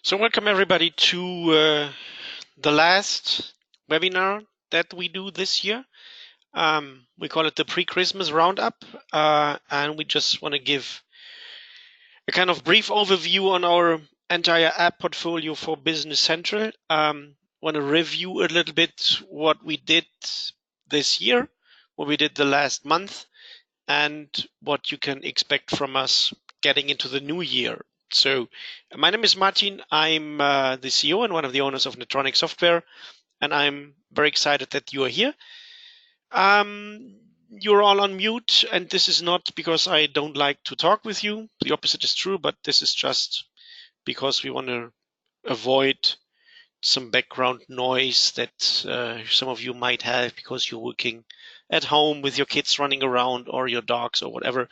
So welcome everybody to the last webinar that we do this year. We call it the pre-Christmas roundup, and we just want to give a kind of brief overview on our entire app portfolio for Business Central. Want to review a little bit what we did this year, what we did the last month, and what you can expect from us getting into the new year. So my name is Martin. I'm the CEO and one of the owners of NETRONIC Software, and I'm very excited that you are here. You're all on mute, and this is not because I don't like to talk with you. The opposite is true, but this is just because we want to avoid some background noise that some of you might have because you're working at home with your kids running around or your dogs or whatever,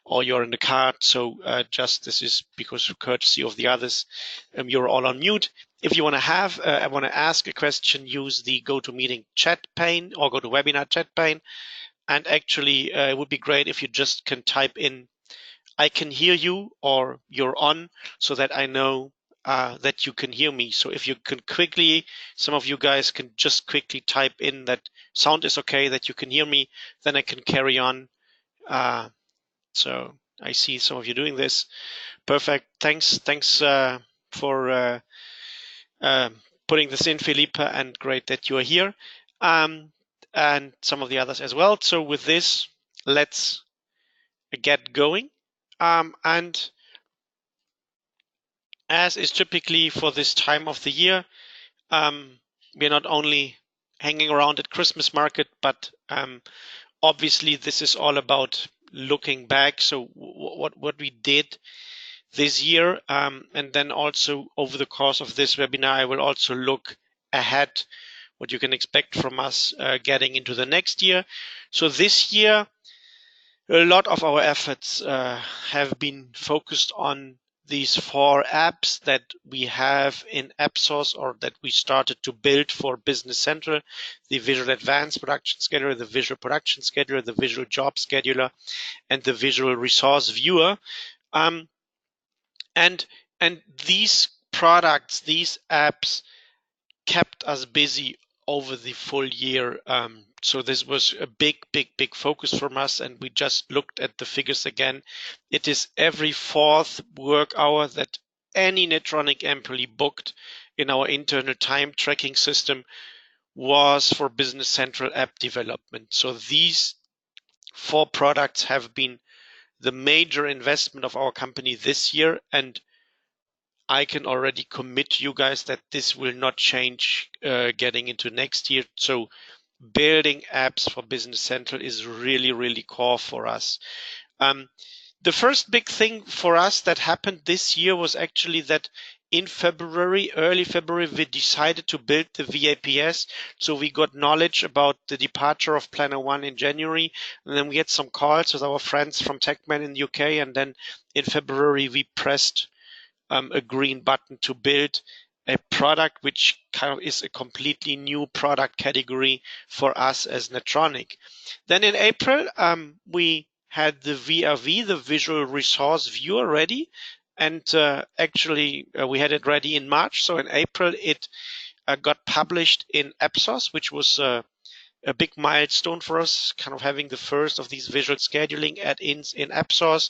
or you're in the car. So just this is because of courtesy of the others. You're all on mute. If you want to ask a question, use the GoToMeeting chat pane or GoToWebinar chat pane. And actually, it would be great if you just can type in, I can hear you, or you're on, so that I know that you can hear me. So if you can quickly, some of you guys can just quickly type in that sound is okay, that you can hear me, then I can carry on. So I see some of you doing this. Perfect. Thanks for putting this in, Felipe, and great that you are here. And some of the others as well. So with this, let's get going. And as is typically for this time of the year, we're not only hanging around at Christmas market, but obviously this is all about looking back. So what we did this year, and then also over the course of this webinar, I will also look ahead what you can expect from us getting into the next year. So this year, a lot of our efforts have been focused on these 4 apps that we have in AppSource or that we started to build for Business Central: the Visual Advanced Production Scheduler, the Visual Production Scheduler, the Visual Job Scheduler, and the Visual Resource Viewer. And these products, these apps, kept us busy over the full year. So this was a big focus from us, and we just looked at the figures again. It is every 4th work hour that any NETRONIC employee booked in our internal time tracking system was for Business Central app development. So these 4 products have been the major investment of our company this year, and I can already commit to you guys that this will not change getting into next year. So building apps for Business Central is really core for us. The first big thing for us that happened this year was actually that in February, early February, we decided to build the VAPS. So we got knowledge about the departure of Planner One in January, and then we had some calls with our friends from TechMan in the UK, and then in February we pressed a green button to build a product which kind of is a completely new product category for us as NETRONIC. Then in April, we had the VRV, the Visual Resource Viewer, ready. And actually, we had it ready in March. So in April, it got published in AppSource, which was a big milestone for us, kind of having the first of these visual scheduling add-ins in AppSource.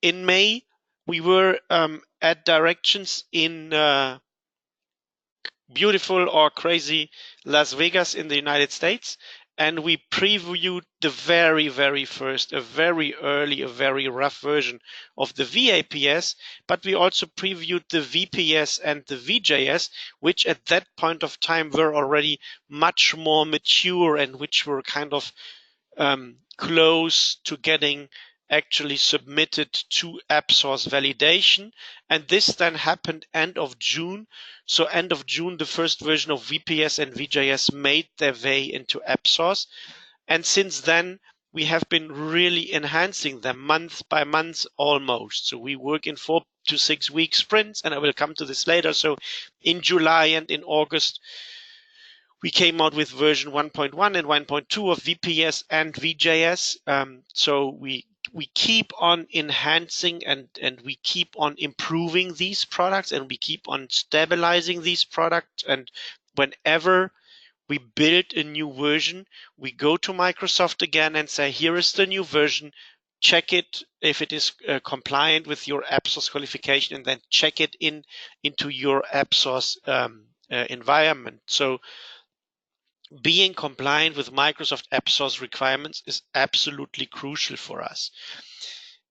In May, we were at Directions in beautiful or crazy Las Vegas in the United States, and we previewed the very first, a very early, a very rough version of the VAPS, but we also previewed the VPS and the VJS, which at that point of time were already much more mature and which were kind of close to getting actually submitted to AppSource validation. And this then happened end of June. So end of June, the first version of VPS and VJS made their way into AppSource. And since then, we have been really enhancing them month by month almost. So we work in 4 to 6 week sprints, and I will come to this later. So in July and in August, we came out with version 1.1 and 1.2 of VPS and VJS. So we we keep on enhancing and we keep on improving these products, and we keep on stabilizing these products. And whenever we build a new version, we go to Microsoft again and say, here is the new version. Check it if it is compliant with your app source qualification, and then check it into your app source environment. So being compliant with Microsoft App Source requirements is absolutely crucial for us.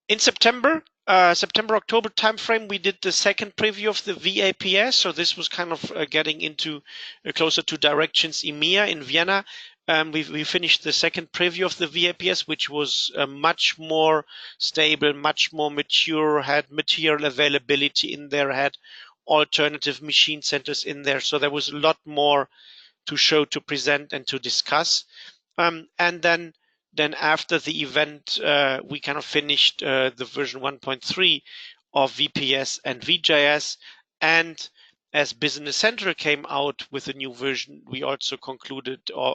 In September-October timeframe, we did the second preview of the VAPS. So this was kind of getting into closer to Directions EMEA in Vienna. We finished the second preview of the VAPS, which was much more stable, much more mature, had material availability in there, had alternative machine centers in there. So there was a lot more to show, to present, and to discuss. And then after the event, we kind of finished the version 1.3 of VPS and VJS. And as Business Central came out with a new version, we also concluded or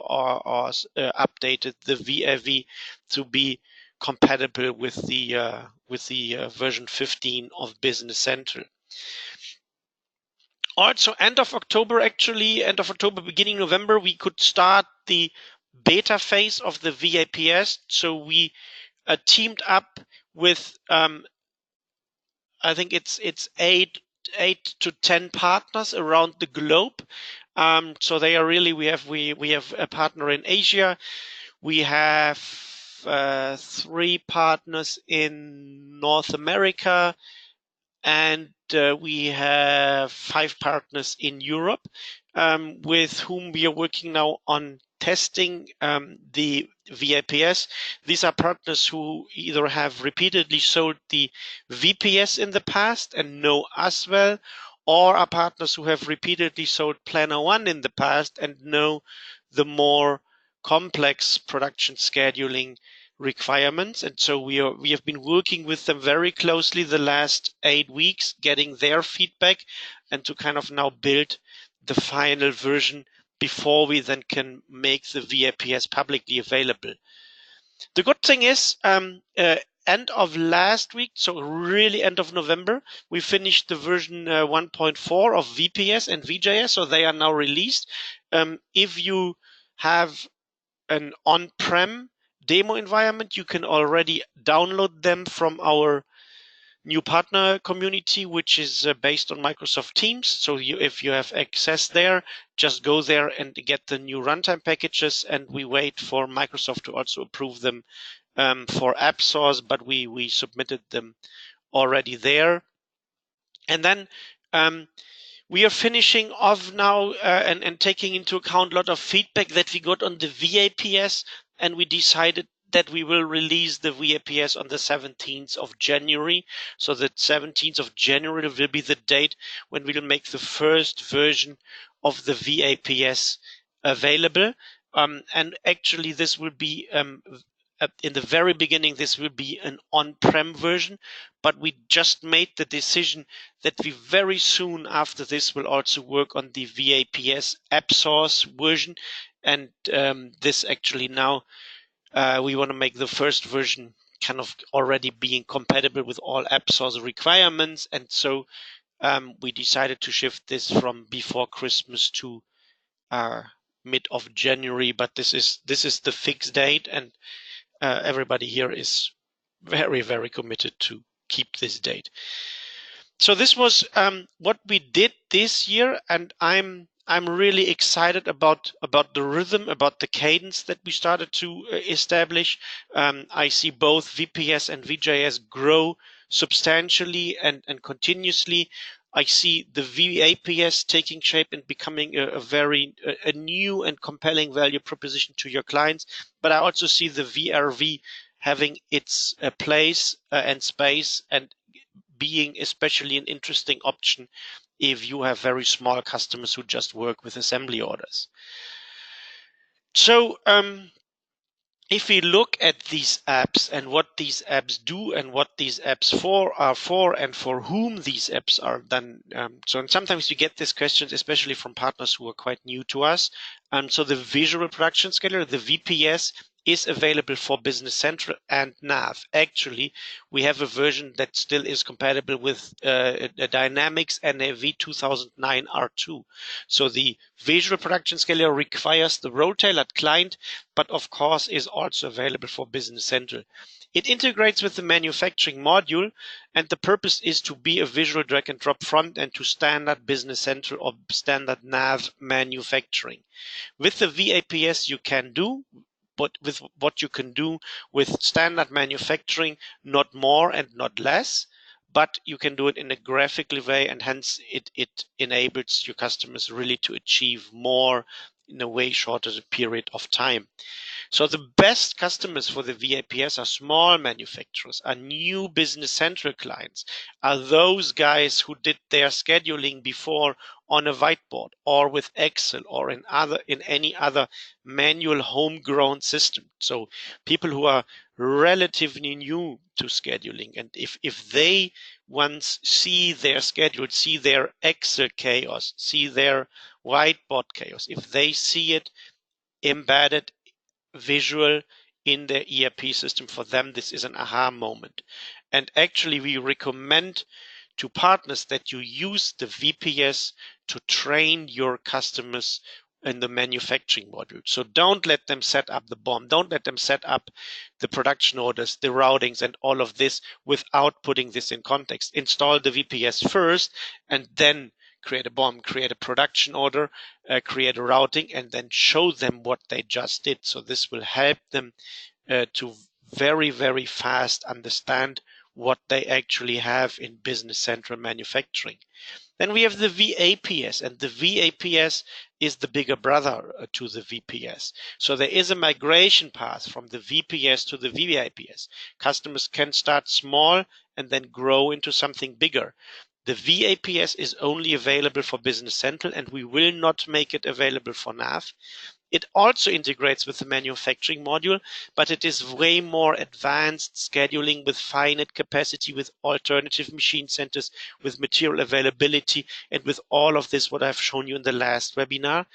updated the VAV to be compatible with the version 15 of Business Central. Also, end of October, beginning November, we could start the beta phase of the VAPS. So we teamed up with, I think it's 8 to 10 partners around the globe. So they are really, we have a partner in Asia. We have 3 partners in North America, and we have 5 partners in Europe, with whom we are working now on testing the VAPS. These are partners who either have repeatedly sold the VPS in the past and know us well, or are partners who have repeatedly sold Planner One in the past and know the more complex production scheduling requirements. And so we have been working with them very closely the last 8 weeks, getting their feedback, and to kind of now build the final version before we then can make the VAPS publicly available. The good thing is, end of last week, so really end of November, we finished the version 1.4 of VPS and VJS, so they are now released. If you have an on-prem demo environment, you can already download them from our new partner community, which is based on Microsoft Teams. So if you have access there, just go there and get the new runtime packages, and we wait for Microsoft to also approve them for App Source, but we submitted them already there. And then we are finishing off now and taking into account a lot of feedback that we got on the VAPS, and we decided that we will release the VAPS on the 17th of January. So the 17th of January will be the date when we will make the first version of the VAPS available. And actually this will be, in the very beginning, this will be an on-prem version, but we just made the decision that we very soon after this will also work on the VAPS app source version. And this actually now, we want to make the first version kind of already being compatible with all app source requirements. And so we decided to shift this from before Christmas to mid of January, but this is the fixed date, and everybody here is very, very committed to keep this date. So this was what we did this year, and I'm really excited about the rhythm, about the cadence that we started to establish. I see both VPS and VJS grow substantially and continuously. I see the VAPS taking shape and becoming a new and compelling value proposition to your clients. But I also see the VRV having its place and space, and being especially an interesting option if you have very small customers who just work with assembly orders. So if we look at these apps and what these apps do and what these apps are for and for whom these apps are done. So sometimes you get these questions, especially from partners who are quite new to us. So the visual production scheduler, the VPS, is available for Business Central and NAV. Actually, we have a version that still is compatible with the Dyamics NAV 2009 R2. So the visual production scheduler requires the role-tailored client, but of course is also available for Business Central. It integrates with the manufacturing module, and the purpose is to be a visual drag and drop front end to standard Business Central or standard NAV manufacturing. With the VAPS you can do, but with what you can do with standard manufacturing, not more and not less, but you can do it in a graphical way, and hence it enables your customers really to achieve more in a way shorter period of time. So the best customers for the VAPS are small manufacturers, are new Business Central clients, are those guys who did their scheduling before on a whiteboard or with Excel or in any other manual homegrown system. So people who are relatively new to scheduling, and if they once see their schedule, see their Excel chaos, see their whiteboard chaos, if they see it embedded visual in their ERP system, for them this is an aha moment. And actually we recommend to partners that you use the VPS to train your customers in the manufacturing module. So don't let them set up the BOM, don't let them set up the production orders, the routings and all of this without putting this in context. Install the VPS first and then create a BOM, create a production order, create a routing, and then show them what they just did. So this will help them to very, very fast understand what they actually have in Business Central manufacturing. Then we have the VAPS, and the VAPS is the bigger brother to the VPS. So there is a migration path from the VPS to the VAPS. Customers can start small and then grow into something bigger. The VAPS is only available for Business Central, and we will not make it available for NAV. It also integrates with the manufacturing module, but it is way more advanced scheduling with finite capacity, with alternative machine centers, with material availability, and with all of this what I've shown you in the last webinar.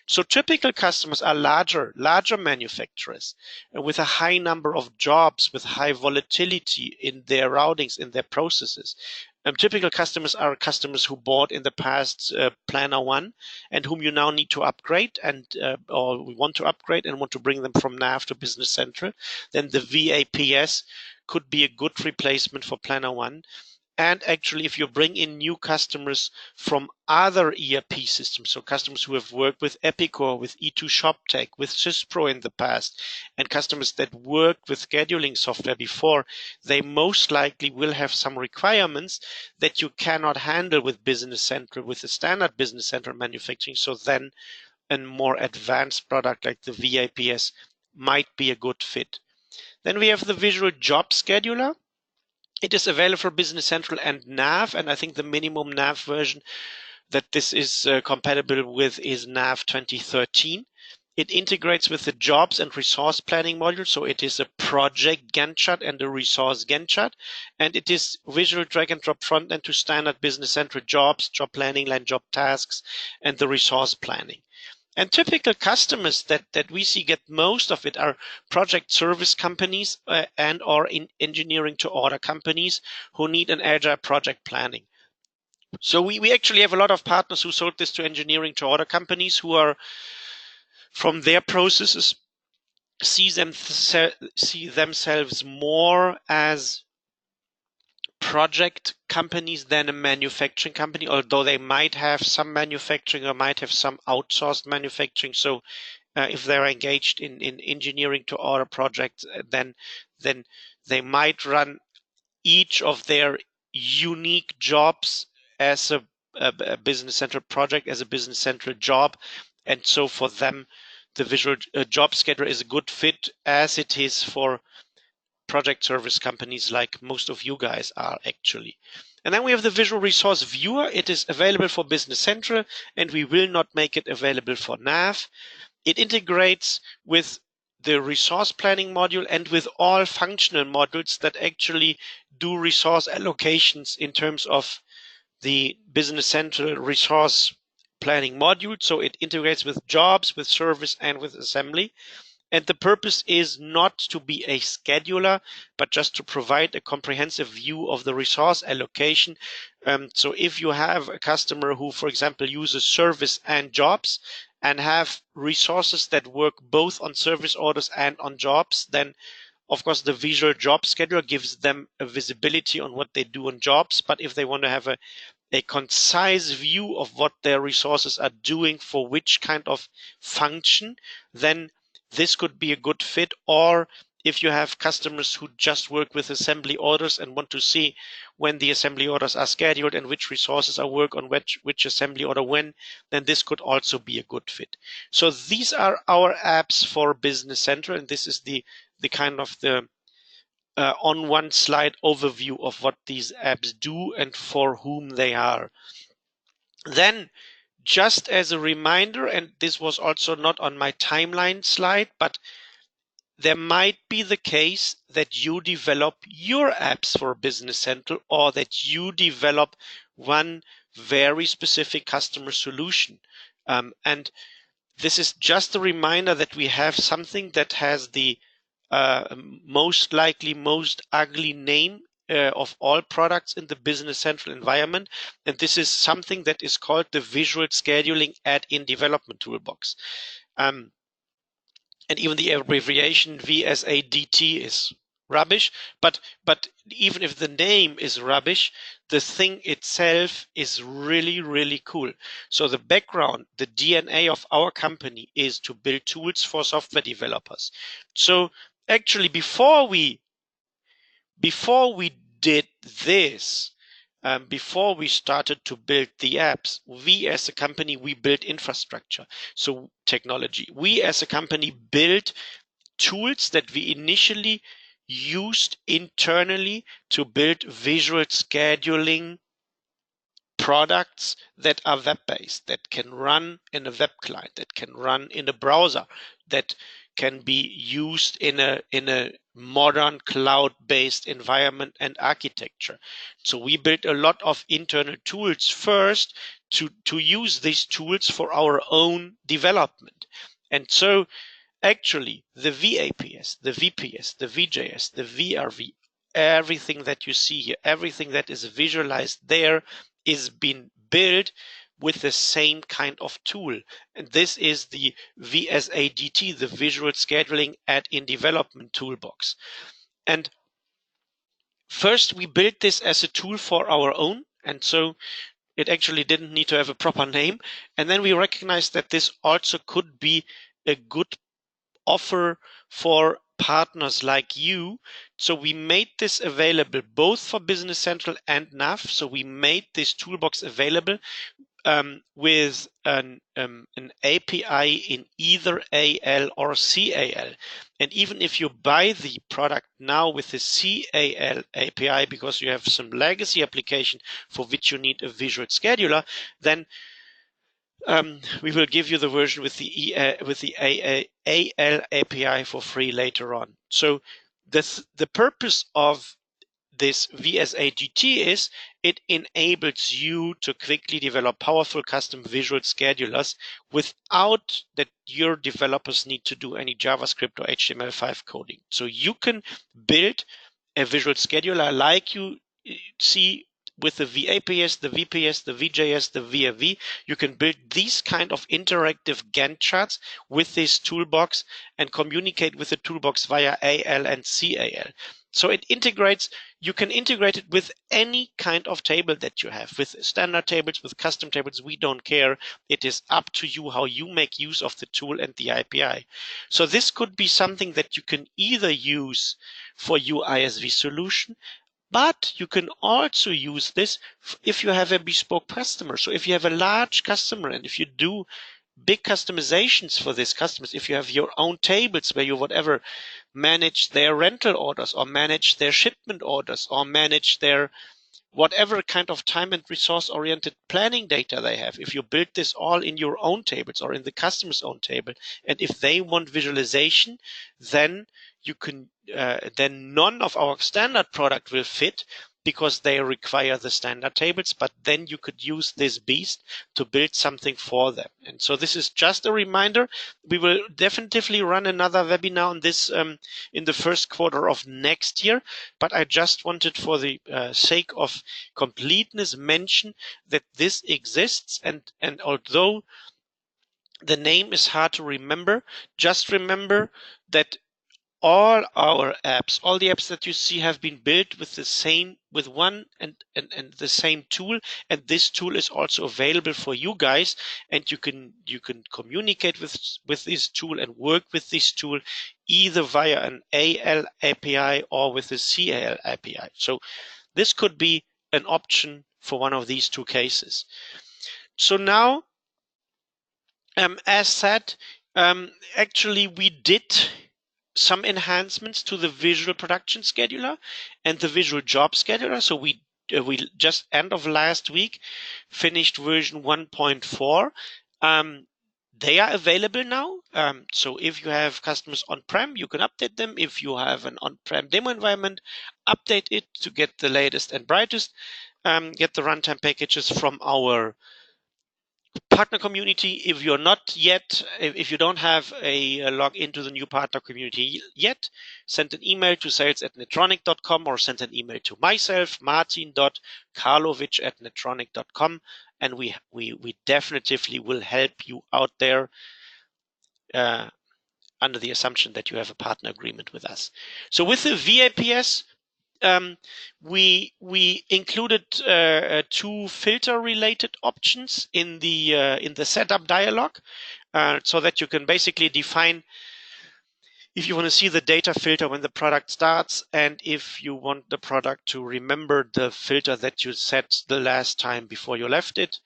So typical customers are larger manufacturers with a high number of jobs, with high volatility in their routings, in their processes. Typical customers are customers who bought in the past Planner 1 and whom you now need to upgrade or we want to upgrade and want to bring them from NAV to Business Central. Then the VAPS could be a good replacement for Planner 1. And actually, if you bring in new customers from other ERP systems, so customers who have worked with Epicor, with E2 ShopTech, with SysPro in the past, and customers that worked with scheduling software before, they most likely will have some requirements that you cannot handle with Business Central, with the standard Business Central manufacturing. So then a more advanced product like the VAPS might be a good fit. Then we have the Visual Job Scheduler. It is available for Business Central and NAV, and I think the minimum NAV version that this is compatible with is NAV 2013. It integrates with the jobs and resource planning module, so it is a project Gantt chart and a resource Gantt chart, and it is visual drag and drop front end to standard Business Central jobs, job planning, line job tasks, and the resource planning. And typical customers that we see get most of it are project service companies and or engineering to order companies who need an agile project planning. So we actually have a lot of partners who sold this to engineering to order companies who are, from their processes, see themselves more as project companies than a manufacturing company, although they might have some manufacturing or might have some outsourced manufacturing. So if they're engaged in engineering to order projects, then they might run each of their unique jobs as a Business Central project, as a Business Central job. And so for them, the Visual Job Scheduler is a good fit, as it is for project service companies like most of you guys are actually. And then we have the Visual Resource Viewer. It is available for Business Central, and we will not make it available for NAV. It integrates with the resource planning module and with all functional modules that actually do resource allocations in terms of the Business Central resource planning module. So it integrates with jobs, with service, and with assembly. And the purpose is not to be a scheduler, but just to provide a comprehensive view of the resource allocation. So if you have a customer who, for example, uses service and jobs and have resources that work both on service orders and on jobs, then of course the visual job scheduler gives them a visibility on what they do on jobs. But if they want to have a concise view of what their resources are doing for which kind of function, then this could be a good fit. Or if you have customers who just work with assembly orders and want to see when the assembly orders are scheduled and which resources are work on which assembly order when, then this could also be a good fit. So these are our apps for Business Central, and this is the kind of the on one slide overview of what these apps do and for whom they are. Then, just as a reminder, and this was also not on my timeline slide, but there might be the case that you develop your apps for Business Central, or that you develop one very specific customer solution. And this is just a reminder that we have something that has the most likely most ugly name of all products in the Business Central environment, and this is something that is called the Visual Scheduling Add-in Development Toolbox. And even the abbreviation VSADT is rubbish, but even if the name is rubbish, the thing itself is really, really cool. So the background, the DNA of our company is to build tools for software developers. So actually, before we did this, before we started to build the apps, we as a company, we built infrastructure. So technology. We as a company built tools that we initially used internally to build visual scheduling products that are web-based, that can run in a web client, that can run in a browser, that can be used in a modern cloud-based environment and architecture. So we built a lot of internal tools first to use these tools for our own development. And so actually the VAPS, the VPS, the VJS, the VRV, everything that you see here, everything that is visualized there is being built with the same kind of tool. And this is the VSADT, the Visual Scheduling Add-in Development Toolbox. And first we built this as a tool for our own, and so it actually didn't need to have a proper name. And then we recognized that this also could be a good offer for partners like you. So we made this available both for Business Central and NAV. So we made this toolbox available with an API in either AL or CAL. And even if you buy the product now with the CAL API because you have some legacy application for which you need a visual scheduler, then we will give you the version with the AL API for free later on. So the purpose of this VSADT is it enables you to quickly develop powerful custom visual schedulers without that your developers need to do any JavaScript or HTML5 coding. So you can build a visual scheduler like you see with the VAPS, the VPS, the VJS, the VRV. You can build these kind of interactive Gantt charts with this toolbox and communicate with the toolbox via AL and CAL. So it integrates, you can integrate it with any kind of table that you have, with standard tables, with custom tables, we don't care. It is up to you how you make use of the tool and the API. So this could be something that you can either use for your ISV solution, but you can also use this if you have a bespoke customer. So if you have a large customer and if you do big customizations for these customers, if you have your own tables where you whatever manage their rental orders or manage their shipment orders or manage their whatever kind of time and resource oriented planning data they have, if you build this all in your own tables or in the customer's own table, and if they want visualization, then you can then none of our standard product will fit, because they require the standard tables, but then you could use this beast to build something for them. And so this is just a reminder. We will definitely run another webinar on this in the first quarter of next year, but I just wanted, for the sake of completeness, mention that this exists, and although the name is hard to remember, just remember that all our apps, all the apps that you see, have been built with the same, with one and the same tool, and this tool is also available for you guys, and you can communicate with this tool and work with this tool either via an AL API or with a CAL API. So this could be an option for one of these two cases. So now, as said, actually we did some enhancements to the visual production scheduler and the visual job scheduler. So we just end of last week finished version 1.4. They are available now. So if you have customers on-prem, you can update them. If you have an on-prem demo environment, update it to get the latest and brightest. Get the runtime packages from our partner community. If you're not yet, if you don't have a log into the new partner community yet, send an email to sales@netronic.com or send an email to myself, martin.karlovic@netronic.com, and we definitively will help you out there under the assumption that you have a partner agreement with us. So with the VAPS, we included two filter-related options in the setup dialog, so that you can basically define if you want to see the data filter when the product starts, and if you want the product to remember the filter that you set the last time before you left it.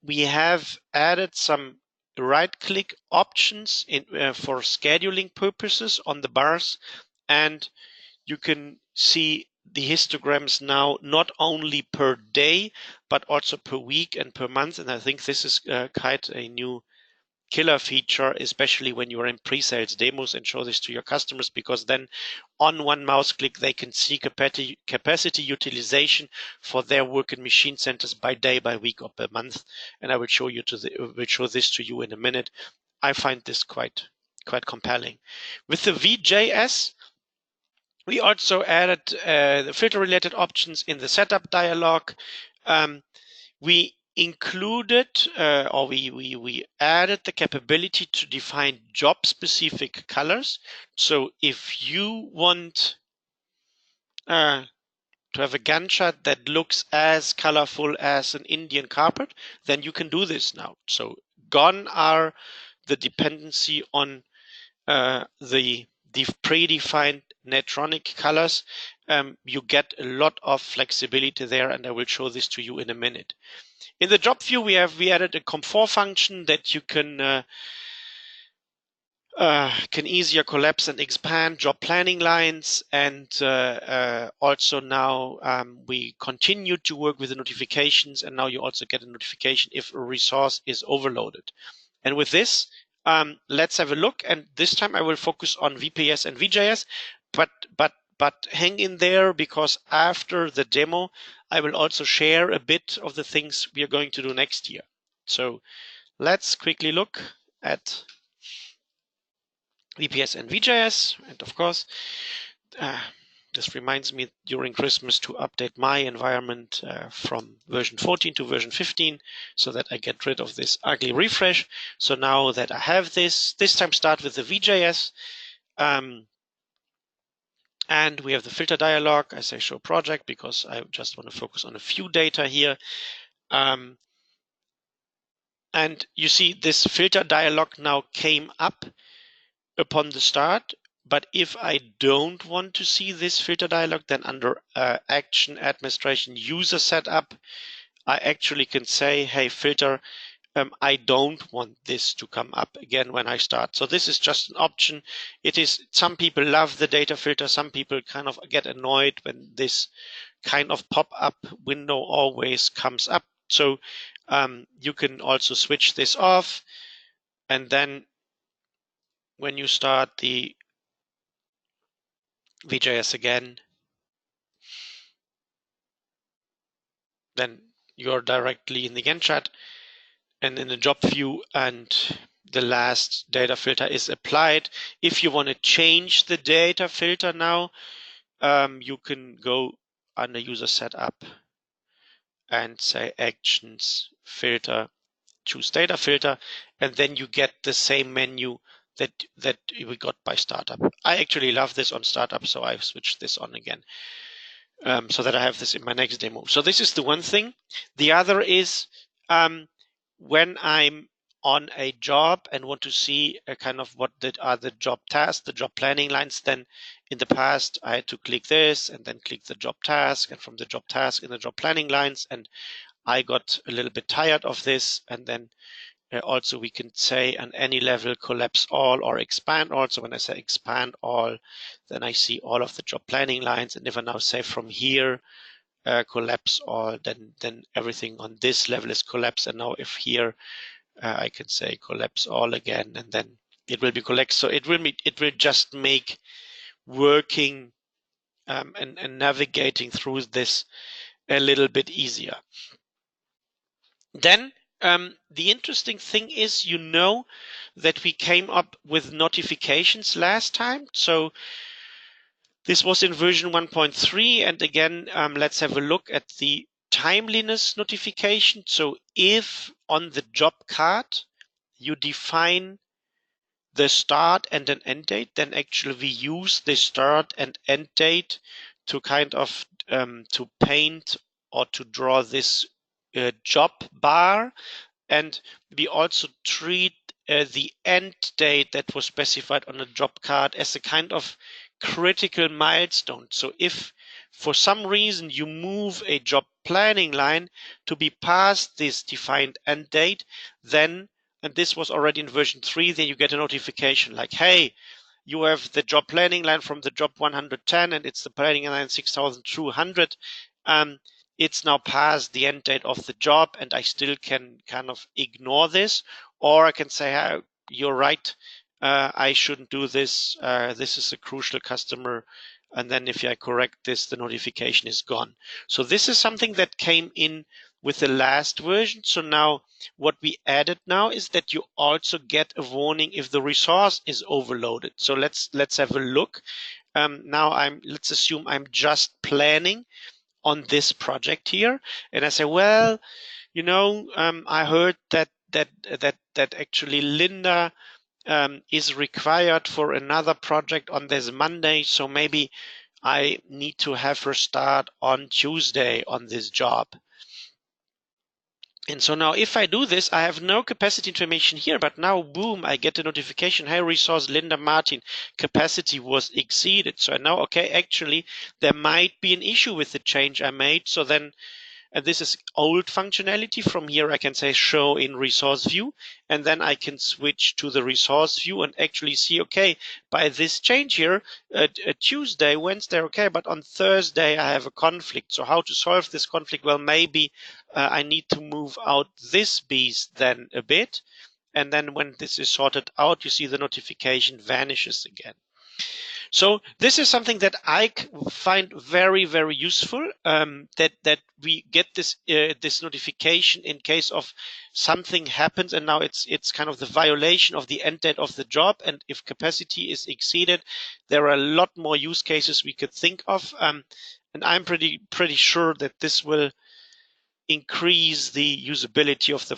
We have added some right-click options for scheduling purposes on the bars, and you can see the histograms now not only per day, but also per week and per month. And I think this is quite a new killer feature, especially when you are in pre-sales demos and show this to your customers, because then on one mouse click, they can see capacity utilization for their work in machine centers by day, by week, or per month. And I will show this to you in a minute. I find this quite compelling. With the VJS, we also added the filter-related options in the setup dialog. We included or we added the capability to define job-specific colors. So if you want to have a Gantt chart that looks as colorful as an Indian carpet, then you can do this now. So gone are the dependency on the predefined NETRONIC colors. You get a lot of flexibility there, and I will show this to you in a minute. In the job view, we added a comfort function that you can easier collapse and expand job planning lines, and also now we continue to work with the notifications, and now you also get a notification if a resource is overloaded. And with this, let's have a look, and this time I will focus on VPS and VJS, but hang in there, because after the demo I will also share a bit of the things we are going to do next year. So let's quickly look at VPS and VJS, and of course this reminds me during Christmas to update my environment from version 14 to version 15, so that I get rid of this ugly refresh. So now that I have this time start with the VJS, and we have the filter dialog. I say show project because I just want to focus on a few data here. And you see this filter dialog now came up upon the start. But if I don't want to see this filter dialog, then under action administration user setup, I actually can say, hey, filter, I don't want this to come up again when I start. So this is just an option. It is, some people love the data filter. Some people kind of get annoyed when this kind of pop-up window always comes up. So you can also switch this off. And then when you start the VJS again, then you're directly in the Gantt chart and in the job view, and the last data filter is applied. If you want to change the data filter now, you can go under user setup and say actions filter, choose data filter, and then you get the same menu that we got by startup. I actually love this on startup, so I've switched this on again, so that I have this in my next demo. So this is the one thing. The other is when I'm on a job and want to see a kind of what are the job tasks, the job planning lines, then in the past I had to click this and then click the job task, and from the job task in the job planning lines, and I got a little bit tired of this. And then also we can say on any level collapse all or expand all. So when I say expand all, then I see all of the job planning lines. And if I now say from here collapse all, then everything on this level is collapsed. And now if here I can say collapse all again, and then it will be collapsed. So it will just make working and navigating through this a little bit easier. Then the interesting thing is, that we came up with notifications last time. So this was in version 1.3. And again, let's have a look at the timeliness notification. So if on the job card you define the start and an end date, then actually we use the start and end date to kind of to paint or to draw this job bar. And we also treat the end date that was specified on the job card as a kind of critical milestone. So if for some reason you move a job planning line to be past this defined end date, then, and this was already in version 3, then you get a notification like, hey, you have the job planning line from the job 110 and it's the planning line 6200. It's now past the end date of the job, and I still can kind of ignore this. Or I can say, hey, you're right, I shouldn't do this. This is a crucial customer. And then if I correct this, the notification is gone. So this is something that came in with the last version. So now what we added now is that you also get a warning if the resource is overloaded. So let's have a look. Now let's assume I'm just planning on this project here, and I say, well, I heard that actually Linda is required for another project on this Monday, so maybe I need to have her start on Tuesday on this job. And so now if I do this, I have no capacity information here, but now boom, I get a notification, hey, resource Linda Martin, capacity was exceeded. So I know, okay, actually there might be an issue with the change I made. So then, and this is old functionality. From here I can say show in resource view, and then I can switch to the resource view and actually see, okay, by this change here, Tuesday, Wednesday, okay, but on Thursday I have a conflict. So how to solve this conflict? Well, maybe I need to move out this beast then a bit. And then when this is sorted out, you see the notification vanishes again. So this is something that I find very, very useful, that we get this this notification in case of something happens, and now it's kind of the violation of the end date of the job. And if capacity is exceeded, there are a lot more use cases we could think of, and I'm pretty sure that this will increase the usability of the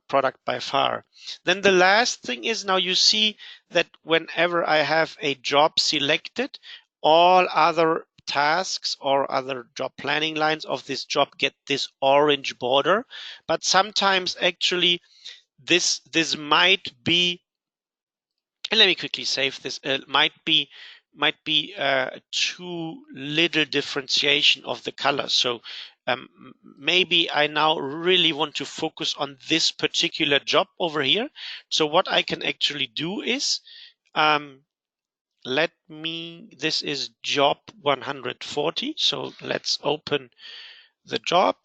product by far. Then the last thing is, now you see that whenever I have a job selected, all other tasks or other job planning lines of this job get this orange border. But sometimes actually this might be, and let me quickly save this, might be too little differentiation of the color. So maybe I now really want to focus on this particular job over here. So what I can actually do is, this is job 140. So let's open the job.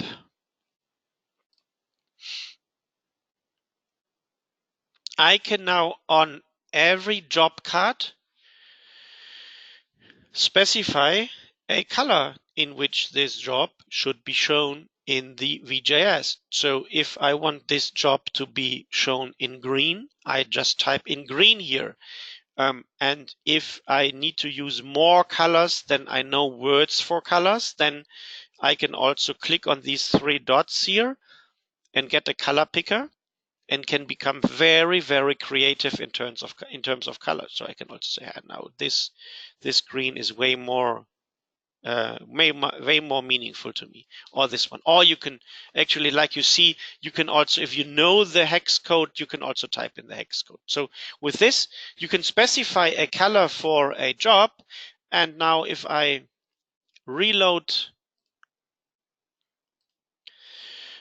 I can now on every job card specify a color in which this job should be shown in the VJS. So if I want this job to be shown in green, I just type in green here. And if I need to use more colors than I know words for colors, then I can also click on these three dots here and get a color picker, and can become very, very creative in terms of color. So I can also say, now this green is way more meaningful to me, or this one. Or you can actually, like you see, you can also, if you know the hex code, you can also type in the hex code. So with this, you can specify a color for a job. And now if I reload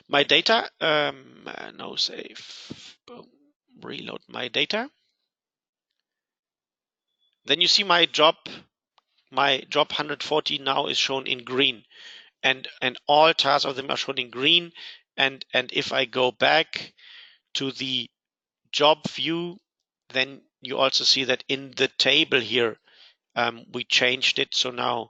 my data, no save, boom, reload my data, then you see my job 140 now is shown in green, and all tasks of them are shown in green. And if I go back to the job view, then you also see that in the table here, we changed it. So now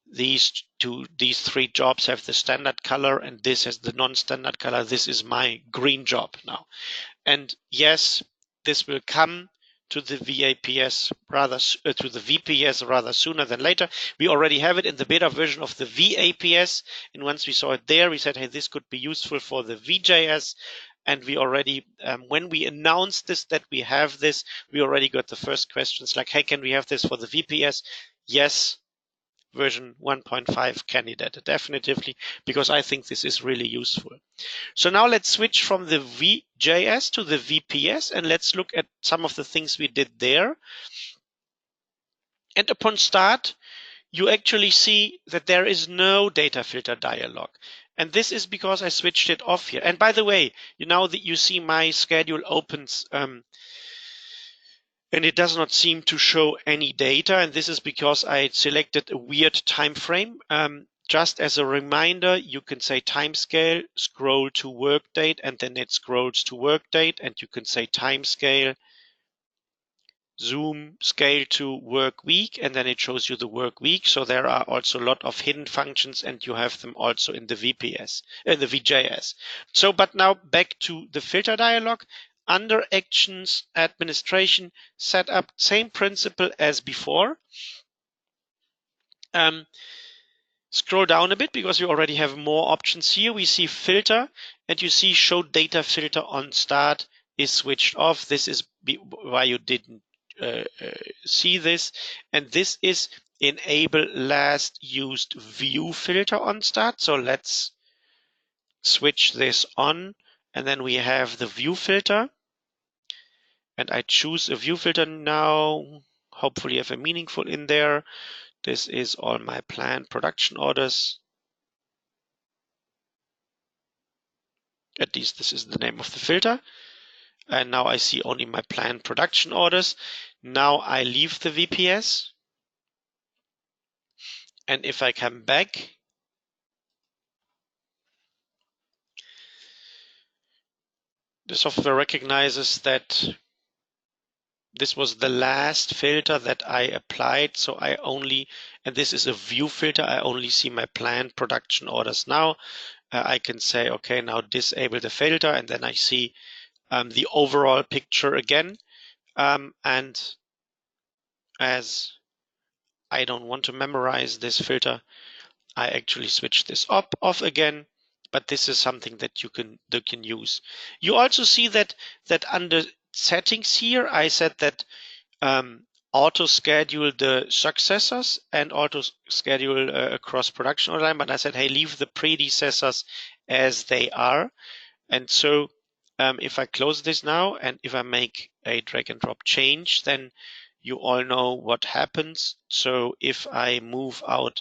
these three jobs have the standard color, and this has the non-standard color. This is my green job now. And yes, this will come to the VAPS to the VPS rather sooner than later. We already have it in the beta version of the VAPS, and once we saw it there, we said, hey, this could be useful for the VJS. And we already, when we announced this, that we have this, we already got the first questions like, hey, can we have this for the VPS? Yes, version 1.5 candidate, definitively, because I think this is really useful. So now let's switch from the VJS to the VPS, and let's look at some of the things we did there. And upon start, you actually see that there is no data filter dialog. And this is because I switched it off here. And by the way, now that you see my schedule opens, and it does not seem to show any data. And this is because I selected a weird time frame. Just as a reminder, you can say timescale, scroll to work date, and then it scrolls to work date. And you can say timescale, zoom scale to work week, and then it shows you the work week. So there are also a lot of hidden functions, and you have them also in the VPS, the VJS. So, but now back to the filter dialog. Under actions, administration, setup, same principle as before. Scroll down a bit because we already have more options here. We see filter, and you see show data filter on start is switched off. This is why you didn't see this. And this is enable last used view filter on start. So let's switch this on, and then we have the view filter. And I choose a view filter now. Hopefully I have a meaningful in there. This is all my planned production orders. At least this is the name of the filter. And now I see only my planned production orders. Now I leave the VPS. And if I come back, the software recognizes that this was the last filter that I applied. So I only, and this is a view filter, I only see my planned production orders now. I can say, okay, now disable the filter, and then I see the overall picture again. And as I don't want to memorize this filter, I actually switch this off again. But this is something that you can use. You also see that under settings here, I said that auto schedule the successors and auto schedule across production order line, but I said, hey, leave the predecessors as they are. And so if I close this now, and if I make a drag and drop change, then you all know what happens. So if I move out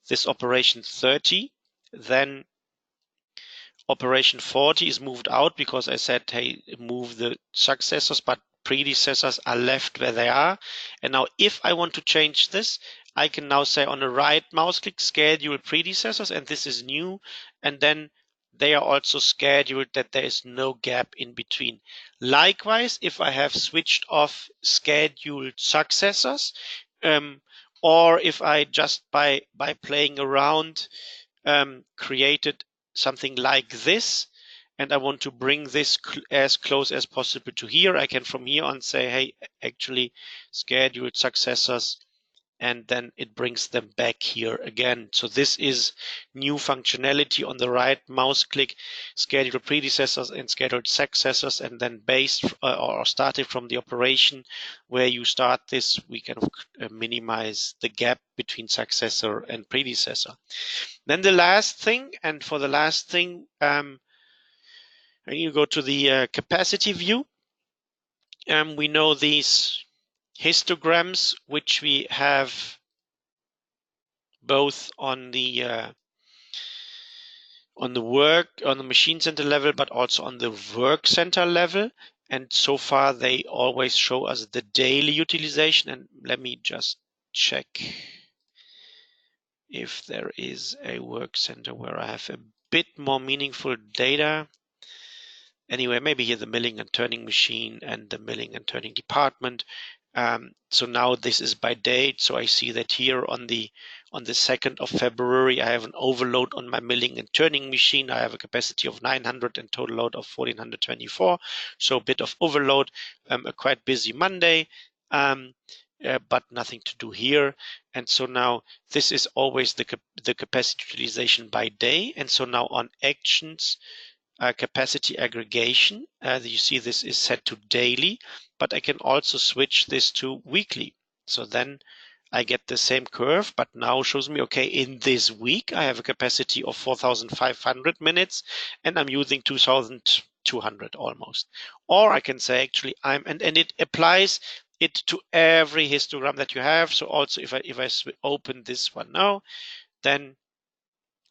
this operation 30, then operation 40 is moved out because I said, hey, move the successors, but predecessors are left where they are. And now if I want to change this, I can now say on the right mouse click, schedule predecessors, and this is new. And then they are also scheduled that there is no gap in between. Likewise, if I have switched off scheduled successors, or if I just by playing around created something like this, and I want to bring this as close as possible to here, I can from here on say, hey, actually scheduled successors, and then it brings them back here again. So this is new functionality. On the right mouse click, scheduled predecessors and scheduled successors, and then based or started from the operation where you start this, we can minimize the gap between successor and predecessor. Then the last thing, and for the last thing, I need to go to the capacity view. We know these histograms, which we have both on the machine center level, but also on the work center level. And so far, they always show us the daily utilization. And let me just check if there is a work center where I have a bit more meaningful data. Anyway, maybe here the milling and turning machine and the milling and turning department. So now this is by date. So I see that here on the 2nd of February, I have an overload on my milling and turning machine. I have a capacity of 900 and total load of 1424. So a bit of overload, a quite busy Monday, but nothing to do here. And so now this is always the capacity utilization by day. And so now on actions, capacity aggregation, you see this is set to daily, but I can also switch this to weekly. So then I get the same curve, but now shows me, okay, in this week, I have a capacity of 4,500 minutes and I'm using 2,200 almost. Or I can say actually and it applies it to every histogram that you have. So also if I open this one now, then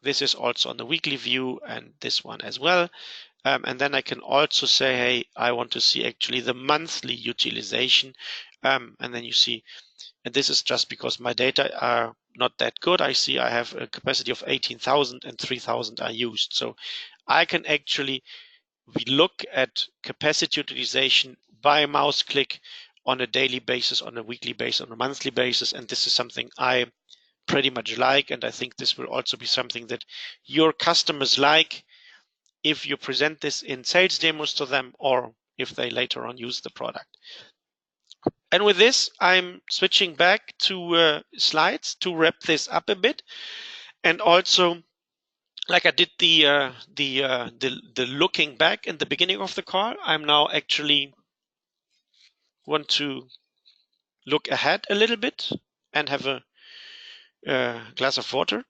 this is also on the weekly view and this one as well. And then I can also say, hey, I want to see actually the monthly utilization. And then you see, and this is just because my data are not that good. I see I have a capacity of 18,000 and 3,000 are used. So I can actually look at capacity utilization by mouse click on a daily basis, on a weekly basis, on a monthly basis. And this is something I pretty much like, and I think this will also be something that your customers like if you present this in sales demos to them or if they later on use the product. And with this, I'm switching back to slides to wrap this up a bit, and also like I did the looking back in the beginning of the call, I'm now actually want to look ahead a little bit and have a glass of water.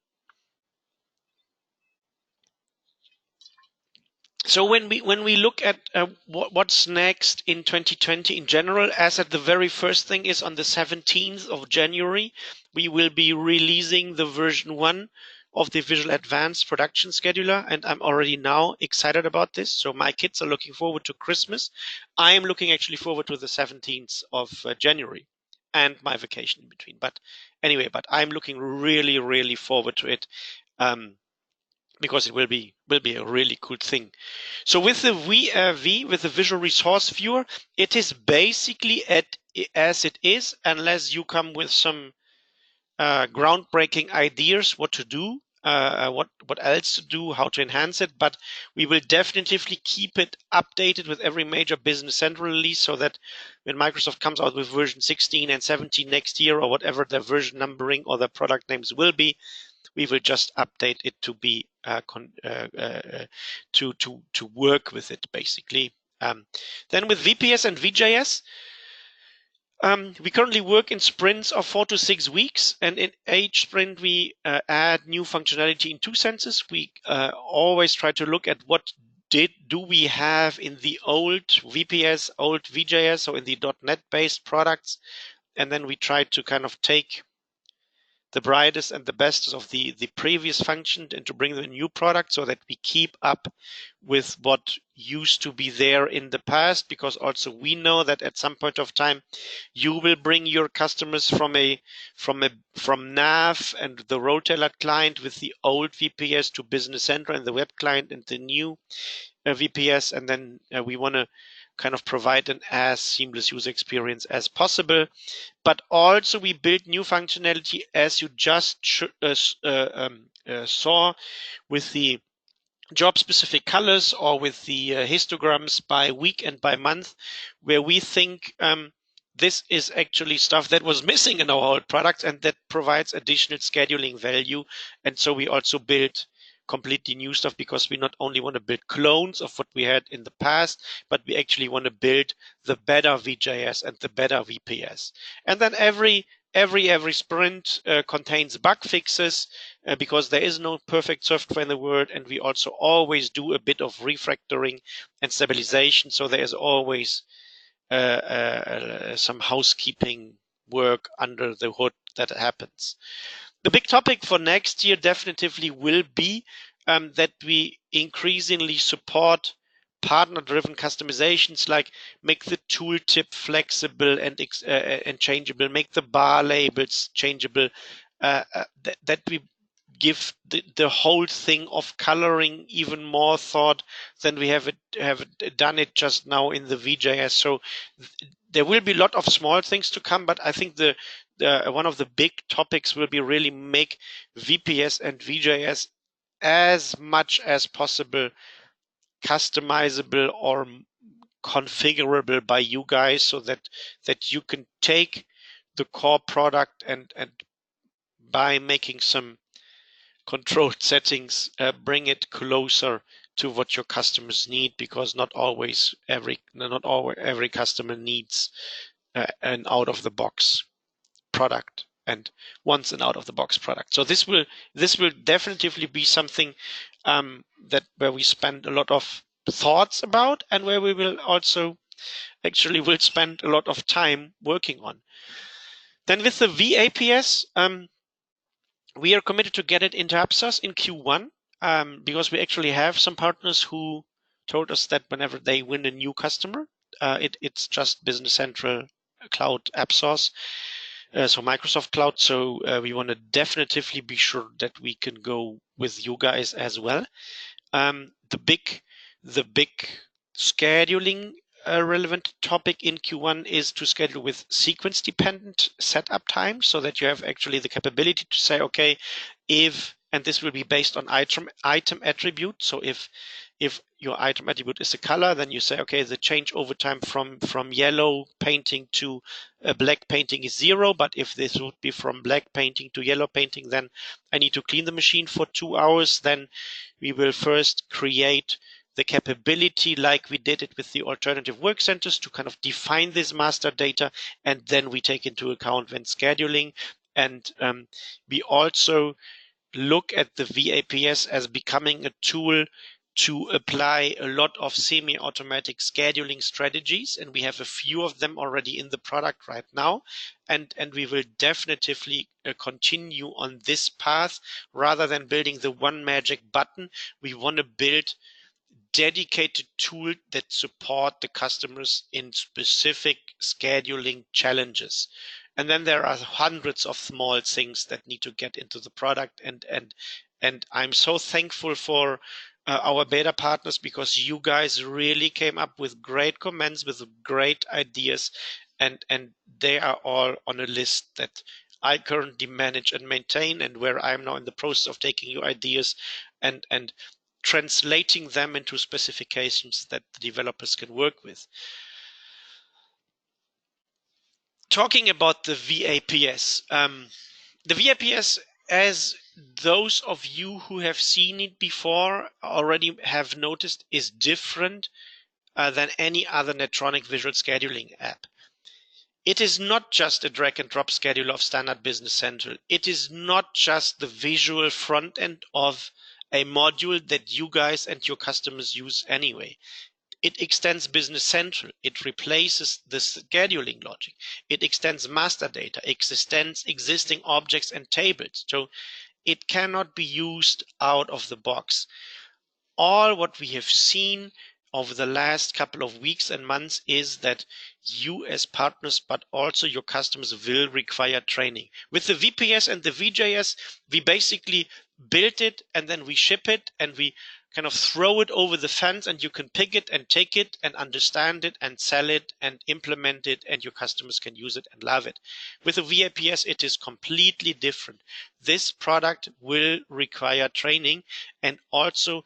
So when we look at what's next in 2020 in general, as at the very first thing is on the 17th of January, we will be releasing the version 1 of the Visual Advanced Production Scheduler, and I'm already now excited about this. So my kids are looking forward to Christmas. I am looking actually forward to the 17th of January and my vacation in between. But anyway, I'm looking really, really forward to it. Because it will be a really cool thing. So with the VRV, with the Visual Resource Viewer, it is basically as it is, unless you come with some groundbreaking ideas what to do, what else to do, how to enhance it. But we will definitely keep it updated with every major Business Central release, so that when Microsoft comes out with version 16 and 17 next year, or whatever their version numbering or their product names will be, we will just update it to be to work with it basically. Then with VPS and VJS, we currently work in sprints of 4 to 6 weeks, and in each sprint we add new functionality in two senses. We always try to look at what do we have in the old VPS, old VJS, so in the .NET based products, and then we try to kind of take the brightest and the best of the previous function and to bring them a new product, so that we keep up with what used to be there in the past, because also we know that at some point of time you will bring your customers from NAV and the role-tailored client with the old VPS to Business Central and the web client and the new VPS, and then we want to kind of provide an as seamless user experience as possible. But also we build new functionality, as you just saw with the job specific colors or with the histograms by week and by month, where we think this is actually stuff that was missing in our old products and that provides additional scheduling value. And so we also build completely new stuff, because we not only want to build clones of what we had in the past, but we actually want to build the better VJS and the better VPS. And then every sprint contains bug fixes, because there is no perfect software in the world, and we also always do a bit of refactoring and stabilization. So there is always some housekeeping work under the hood that happens. The big topic for next year definitively will be that we increasingly support partner-driven customizations, like make the tooltip flexible and changeable, make the bar labels changeable, that we give the whole thing of coloring even more thought than we have done it just now in the VJS. So there will be a lot of small things to come, but I think the one of the big topics will be really make VPS and VJS as much as possible customizable or configurable by you guys, so that you can take the core product and by making some controlled settings, bring it closer to what your customers need, because not every customer needs an out-of-the-box product and wants an out-of-the-box product. So this will definitively be something where we spend a lot of thoughts about, and where we will also will spend a lot of time working on. Then with the VAPS, we are committed to get it into AppSource in Q1, because we actually have some partners who told us that whenever they win a new customer, it's just Business Central Cloud AppSource, so Microsoft Cloud. So we want to definitively be sure that we can go with you guys as well. The big scheduling relevant topic in Q1 is to schedule with sequence dependent setup time, so that you have actually the capability to say, okay, and this will be based on item attribute. So if your item attribute is a color, then you say, okay, the change over time from yellow painting to black painting is 0. But if this would be from black painting to yellow painting, then I need to clean the machine for 2 hours. Then we will first create the capability, like we did it with the alternative work centers, to kind of define this master data, and then we take into account when scheduling. And we also look at the VAPS as becoming a tool to apply a lot of semi-automatic scheduling strategies, and we have a few of them already in the product right now, and we will definitively continue on this path. Rather than building the one magic button, we want to build dedicated tool that support the customers in specific scheduling challenges. And then there are hundreds of small things that need to get into the product. And I'm so thankful for our beta partners, because you guys really came up with great comments, with great ideas, and they are all on a list that I currently manage and maintain, and where I'm now in the process of taking your ideas and translating them into specifications that the developers can work with. Talking about the VAPS, the VAPS, as those of you who have seen it before already have noticed, is different than any other NETRONIC visual scheduling app. It is not just a drag and drop scheduler of standard Business Central. It is not just the visual front end of a module that you guys and your customers use anyway. It extends Business Central. It replaces the scheduling logic. It extends master data. It extends existing objects and tables. So it cannot be used out of the box. All what we have seen over the last couple of weeks and months is that you as partners, but also your customers, will require training. With the VPS and the VJS, we basically build it and then we ship it, and we kind of throw it over the fence, and you can pick it and take it and understand it and sell it and implement it, and your customers can use it and love it. With the VAPS, it is completely different. This product will require training, and also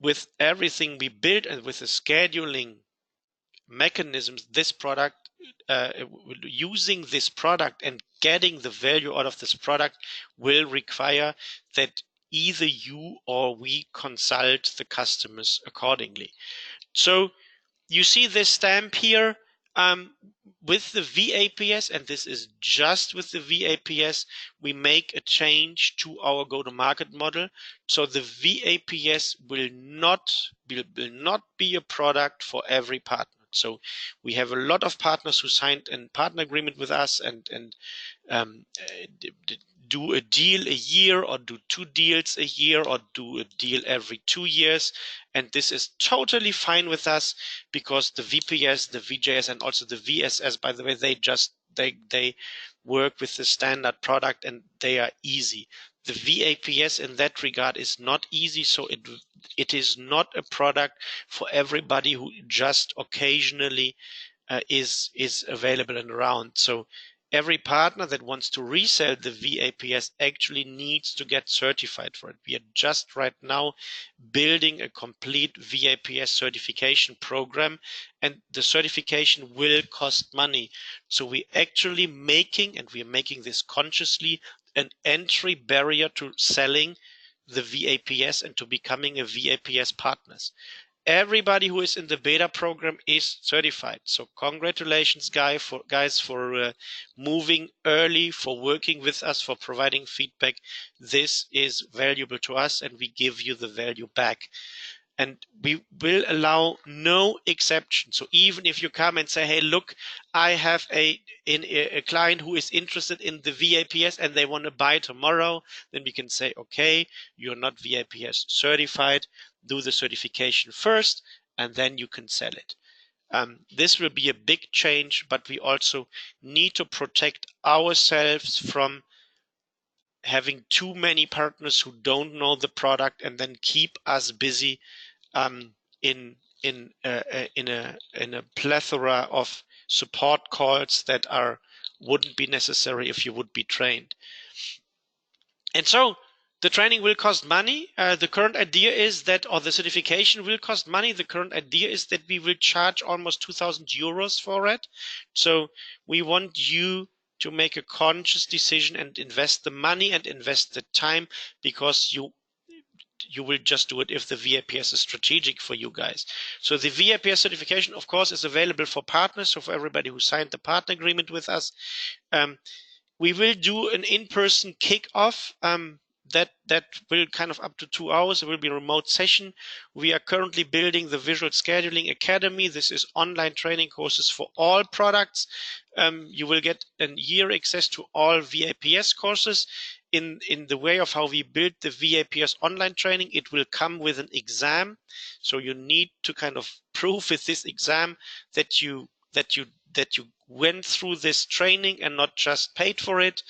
with everything we built and with the scheduling mechanisms, this product, using this product and getting the value out of this product will require that either you or we consult the customers accordingly. So you see this stamp here with the VAPS, and this is just with the VAPS, we make a change to our go-to-market model. So the VAPS will not be a product for every partner. So we have a lot of partners who signed a partner agreement with us and do a deal a year, or do 2 deals a year, or do a deal every 2 years. And this is totally fine with us, because the VPS, the VJS, and also the VSS, by the way, they work with the standard product and they are easy. The VAPS in that regard is not easy, so it is not a product for everybody who just occasionally is available and around. So every partner that wants to resell the VAPS actually needs to get certified for it. We are just right now building a complete VAPS certification program, and the certification will cost money. So we actually making, and we are making this consciously, an entry barrier to selling the VAPS and to becoming a VAPS partners. Everybody who is in the beta program is certified. So congratulations, guys, for moving early, for working with us, for providing feedback. This is valuable to us, and we give you the value back. And we will allow no exception. So even if you come and say, hey, look, I have a client who is interested in the VAPS and they want to buy tomorrow, then we can say, okay, you're not VAPS certified. Do the certification first, and then you can sell it. This will be a big change, but we also need to protect ourselves from having too many partners who don't know the product and then keep us busy in a plethora of support calls that wouldn't be necessary if you would be trained. And so the training will cost money. The current idea is that, or the certification will cost money. The current idea is that we will charge almost 2,000 euros for it. So we want you to make a conscious decision and invest the money and invest the time, because you will just do it if the VAPS is strategic for you guys. So the VAPS certification, of course, is available for partners, so for everybody who signed the partner agreement with us. We will do an in-person kickoff that will kind of up to 2 hours. It will be a remote session. We are currently building the Visual Scheduling Academy. This is online training courses for all products. You will get a year access to all VAPS courses. In the way of how we build the VAPS online training, it will come with an exam. So you need to kind of prove with this exam that you went through this training and not just paid for it.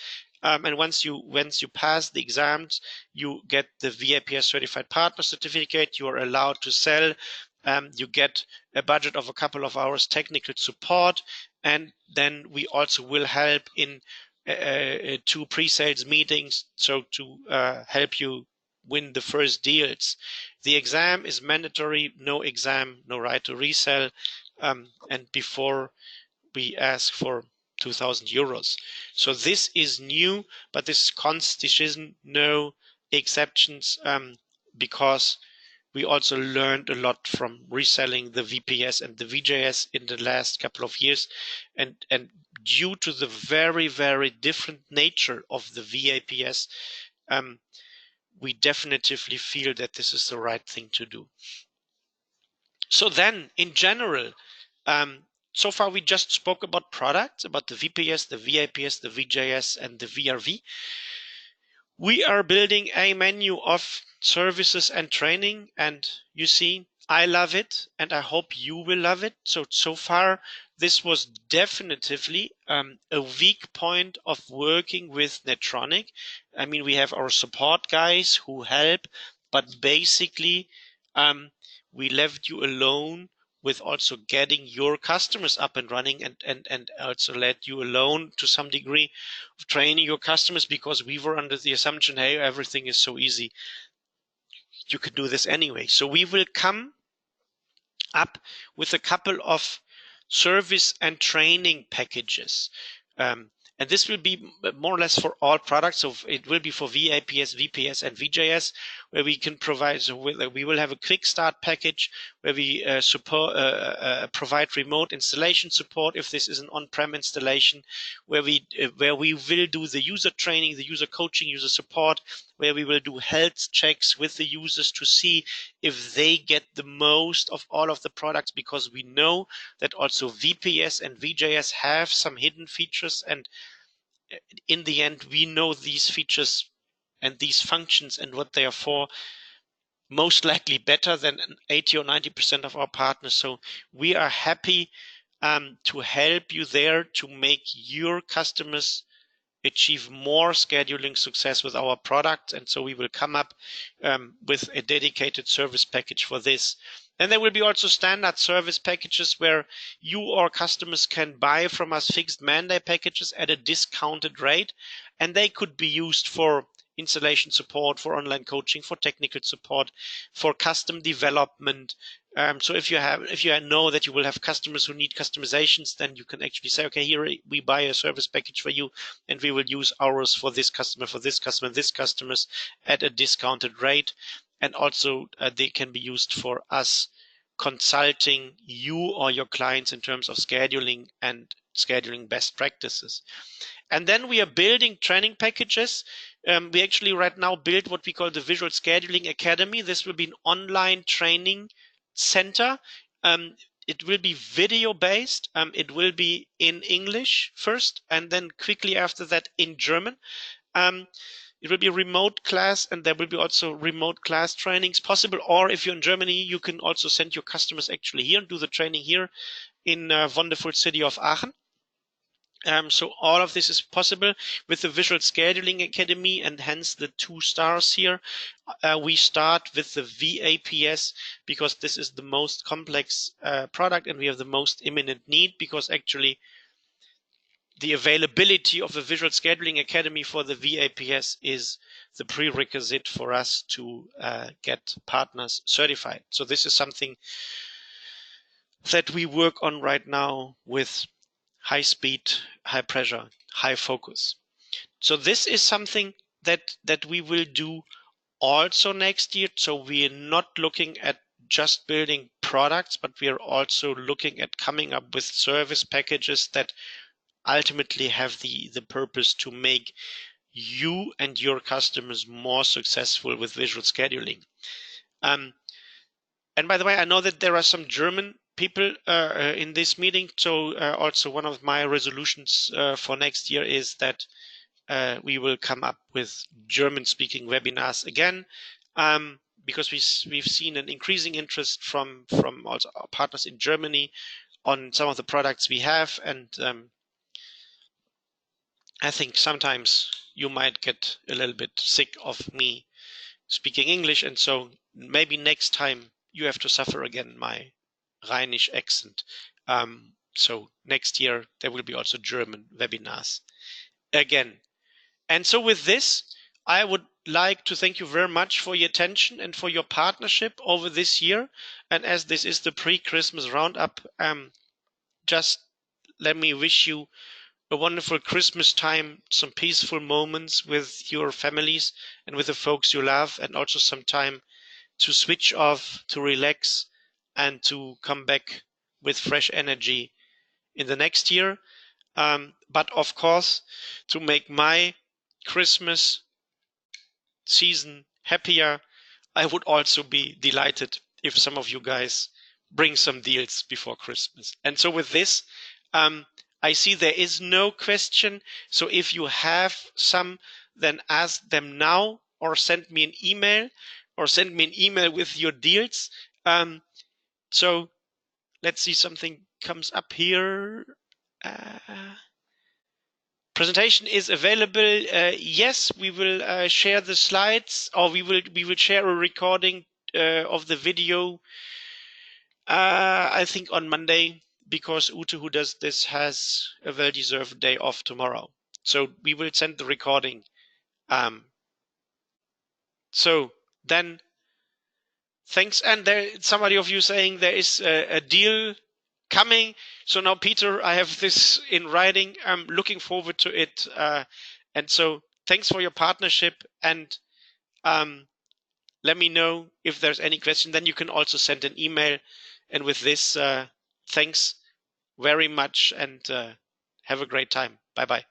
And once you pass the exams, you get the VAPS Certified Partner Certificate. You are allowed to sell. You get a budget of a couple of hours technical support, and then we also will help in 2 pre-sales meetings, so to help you win the first deals. The exam is mandatory. No exam, no right to resell. And before we ask for 2,000 euros. So this is new, but this constitution, no exceptions, because we also learned a lot from reselling the VPS and the VJS in the last couple of years. And due to the very, very different nature of the VAPS, we definitively feel that this is the right thing to do. So then, in general, so far we just spoke about products, about the VPS, the VAPS, the VJS, and the VRV. We are building a menu of services and training, and you see, I love it, and I hope you will love it. So far, this was definitively a weak point of working with NETRONIC. I mean, we have our support guys who help, but basically, we left you alone with also getting your customers up and running, and also let you alone to some degree of training your customers, because we were under the assumption, hey, everything is so easy. you can do this anyway. So we will come up with a couple of service and training packages. And this will be more or less for all products. So it will be for VAPS, VPS, and VJS, where we can provide. So we will have a quick start package where we provide remote installation support if this is an on-prem installation, where we will do the user training, the user coaching, user support, where we will do health checks with the users to see if they get the most of all of the products, because we know that also VPS and VJS have some hidden features, and in the end we know these features and these functions and what they are for most likely better than 80 or 90% of our partners. So we are happy to help you there to make your customers achieve more scheduling success with our product. And so we will come up with a dedicated service package for this. And there will be also standard service packages where you or customers can buy from us fixed mandate packages at a discounted rate, and they could be used for installation support, for online coaching, for technical support, for custom development. So if you know that you will have customers who need customizations, then you can actually say, okay, here we buy a service package for you, and we will use ours for this customer, and this customers at a discounted rate. And also they can be used for us consulting you or your clients in terms of scheduling and scheduling best practices. And then we are building training packages. We actually right now build what we call the Visual Scheduling Academy. This will be an online training center. It will be video based. It will be in English first, and then quickly after that in German. It will be a remote class, and there will be also remote class trainings possible. Or if you're in Germany, you can also send your customers actually here and do the training here in wonderful city of Aachen. So all of this is possible with the Visual Scheduling Academy, and hence the 2 stars here. We start with the VAPS because this is the most complex product, and we have the most imminent need, because actually the availability of the Visual Scheduling Academy for the VAPS is the prerequisite for us to get partners certified. So this is something that we work on right now with high speed, high pressure, high focus. So this is something that we will do also next year. So we are not looking at just building products, but we are also looking at coming up with service packages that ultimately have the purpose to make you and your customers more successful with visual scheduling. And by the way, I know that there are some German people in this meeting. So also one of my resolutions for next year is that we will come up with German-speaking webinars again, because we've seen an increasing interest from also our partners in Germany on some of the products we have, and I think sometimes you might get a little bit sick of me speaking English, and so maybe next time you have to suffer again my Rhinish accent. So next year there will be also German webinars again. And so with this, I would like to thank you very much for your attention and for your partnership over this year. And as this is the pre-Christmas roundup, just let me wish you a wonderful Christmas time, some peaceful moments with your families and with the folks you love, and also some time to switch off, to relax, and to come back with fresh energy in the next year. But of course, to make my Christmas season happier, I would also be delighted if some of you guys bring some deals before Christmas. And so with this, I see there is no question. So if you have some, then ask them now, or send me an email, with your deals. So let's see, something comes up here. Presentation is available. Yes, we will share the slides, or we will share a recording of the video. I think on Monday, because Ute, who does this, has a well-deserved day off tomorrow. So we will send the recording. So then Thanks. And there, somebody of you saying there is a deal coming. So now, Peter, I have this in writing. I'm looking forward to it. And so thanks for your partnership. And let me know if there's any question. Then you can also send an email. And with this, thanks very much and have a great time. Bye-bye.